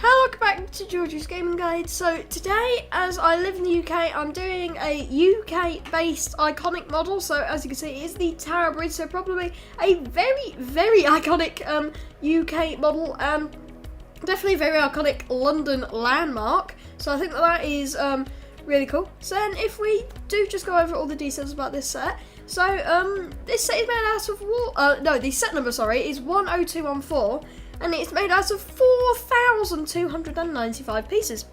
Hello, welcome back to Georgie's Gaming Guide. So today, as I live in the UK, I'm doing a UK-based iconic model. So as you can see, it is the Tower Bridge. So probably a very, very iconic UK model, and definitely a very iconic London landmark. So I think that is really cool. So then, if we do just go over all the details about this set. So this set is made out of the set number, is 10214. And it's made out of 4,295 pieces.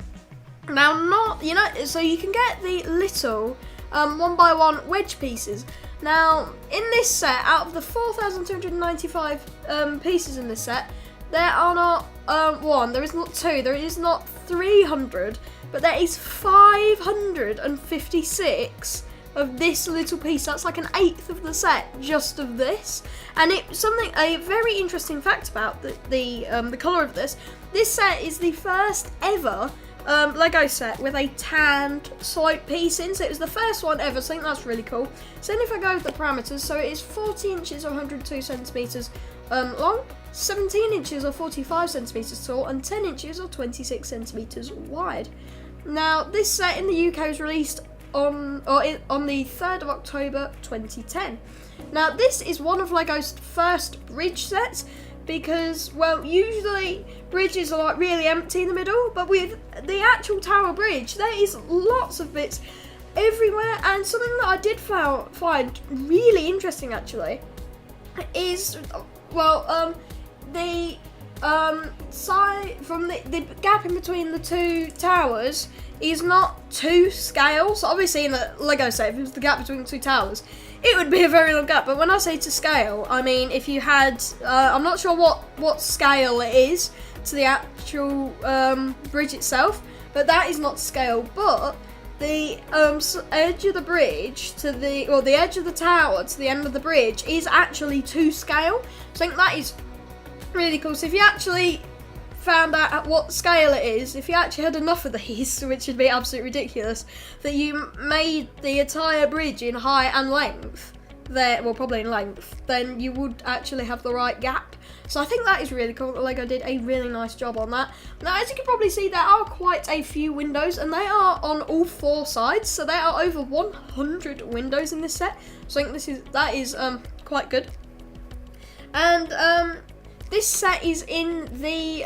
Now, so you can get the little 1x1 wedge pieces. Now, in this set, out of the 4,295 pieces in this set, there are not there is not two, there is not 300, but there is 556 of this little piece. That's like an eighth of the set just of this. And a very interesting fact about the colour of this set is the first ever Lego set with a tanned slope piece in. So it was the first one ever, so I think that's really cool. So then if I go with the parameters, so it is 40 inches or 102 centimetres long, 17 inches or 45 centimetres tall, and 10 inches or 26 centimetres wide. Now, this set in the UK was released on the 3rd of October 2010. Now, this is one of Lego's first bridge sets because, well, usually bridges are like really empty in the middle, but with the actual Tower Bridge, there is lots of bits everywhere. And something that I did find really interesting actually is, the side from the gap in between the two towers is not to scale. So obviously in a Lego set, if it was the gap between the two towers, it would be a very long gap. But when I say to scale, I mean if you had, I'm not sure what scale it is to the actual bridge itself, but that is not to scale. But the edge of the bridge to the edge of the tower to the end of the bridge is actually to scale. So I think that is really cool. So if you actually found out at what scale it is, if you actually had enough of these, which would be absolutely ridiculous, that you made the entire bridge in height and length, probably in length, then you would actually have the right gap. So I think that is really cool. Lego did a really nice job on that. Now, as you can probably see, there are quite a few windows, and they are on all four sides. So there are over 100 windows in this set. So I think that is quite good. And this set is in the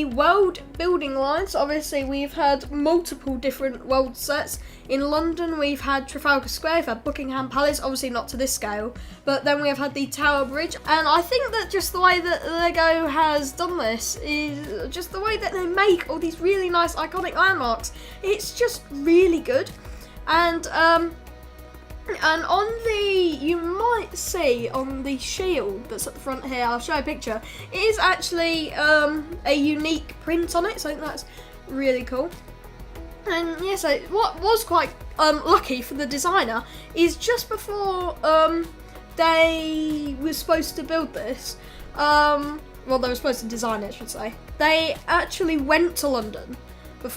world building line. So obviously we've had multiple different world sets. In London we've had Trafalgar Square, we've had Buckingham Palace, obviously not to this scale, but then we have had the Tower Bridge. And I think that just the way that Lego has done this is just the way that they make all these really nice iconic landmarks. It's just really good. And on you might see on the shield that's at the front here, I'll show you a picture, it is actually a unique print on it, so I think that's really cool. And yeah, so what was quite lucky for the designer is just before they were supposed to build this, they were supposed to design it, I should say, they actually went to London I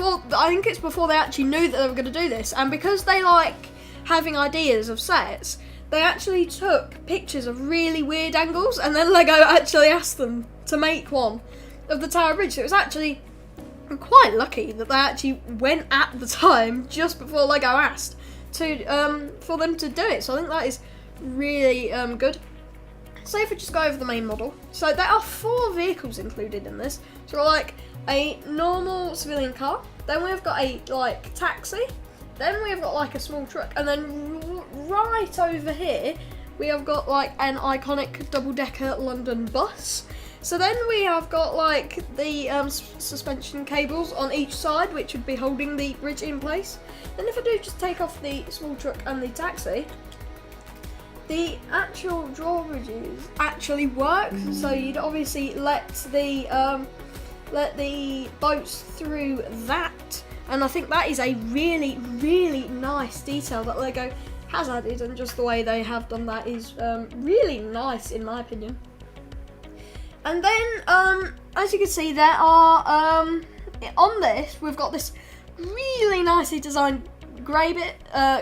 think it's before they actually knew that they were going to do this. And because they like having ideas of sets, they actually took pictures of really weird angles, and then Lego actually asked them to make one of the Tower Bridge. So it was actually quite lucky that they actually went at the time just before Lego asked for them to do it. So I think that is really good. So if we just go over the main model, so there are 4 vehicles included in this. So like a normal civilian car, then we've got a taxi, then we have got like a small truck, and then right over here we have got like an iconic double-decker London bus. So then we have got like the suspension cables on each side, which would be holding the bridge in place. Then if I do just take off the small truck and the taxi, the actual drawbridges actually work. So you'd obviously let the boats through that. And I think that is a really, really nice detail that Lego has added, and just the way they have done that is really nice in my opinion. And then, as you can see, there are, on this, we've got this really nicely designed grey bit,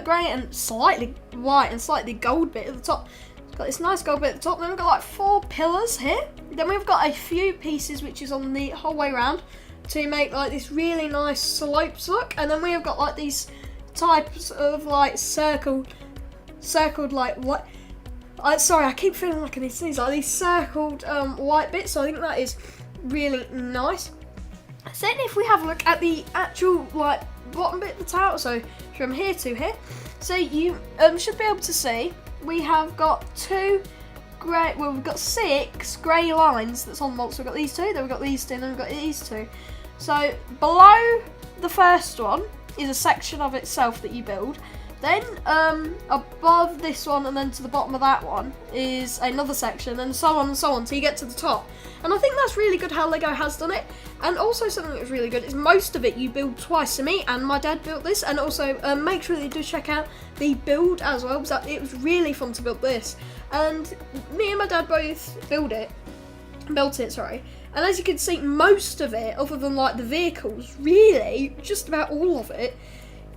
grey and slightly white and slightly gold bit at the top. Got this nice gold bit at the top. Then we've got like 4 pillars here. Then we've got a few pieces which is on the whole way around to make like this really nice slopes look. And then we have got like these types of like circled like what? Sorry, I keep feeling like I need to sneeze. Like these circled white bits. So I think that is really nice. So then if we have a look at the actual like bottom bit of the tower, so from here to here, so you should be able to see we have got 2 grey, well we've got 6 grey lines that's on the vault. So we've got these 2, then we've got these 2, and then we've got these 2. So below the first one is a section of itself that you build. Then above this one and then to the bottom of that one is another section, and so on till you get to the top. And I think that's really good how LEGO has done it. And also something that's really good is most of it you build twice. So me and my dad built this, and also make sure that you do check out the build as well, because it was really fun to build this. And me and my dad both built it, and as you can see, most of it, other than like the vehicles, really just about all of it,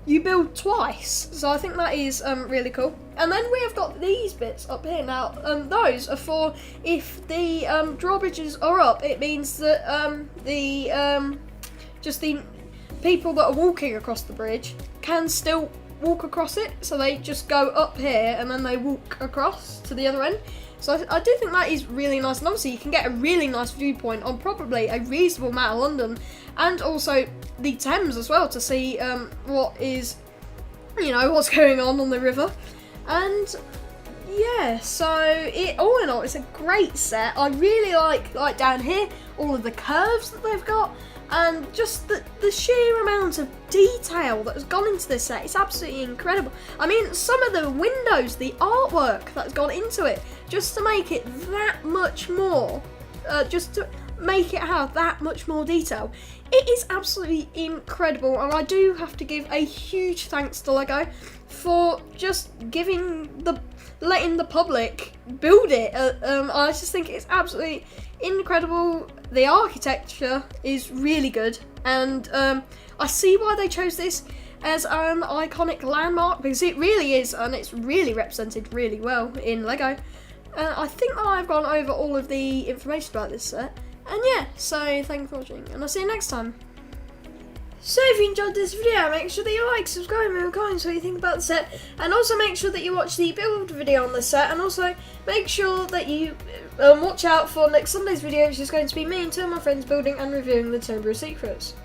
you build twice. So I think that is really cool. And then we have got these bits up here. Now those are for if the drawbridges are up, it means that just the people that are walking across the bridge can still walk across it. So they just go up here and then they walk across to the other end. So I do think that is really nice, and obviously you can get a really nice viewpoint on probably a reasonable amount of London, and also the Thames as well, to see what is, what's going on the river. And yeah, so all in all, it's a great set. I really like down here, all of the curves that they've got, and just the sheer amount of detail that has gone into this set. It's absolutely incredible. I mean, some of the windows, the artwork that's gone into it, just to make it that much more, just to make it have that much more detail. It is absolutely incredible, and I do have to give a huge thanks to LEGO for just letting the public build it. I just think it's absolutely incredible. The architecture is really good, and I see why they chose this as an iconic landmark, because it really is, and it's really represented really well in LEGO. I think that I've gone over all of the information about this set. And yeah, so thank you for watching, and I'll see you next time. So if you enjoyed this video, make sure that you like, subscribe, and comment what you think about the set, and also make sure that you watch the build video on the set, and also make sure that you watch out for next Sunday's video, which is going to be me and 2 of my friends building and reviewing the Chamber of Secrets.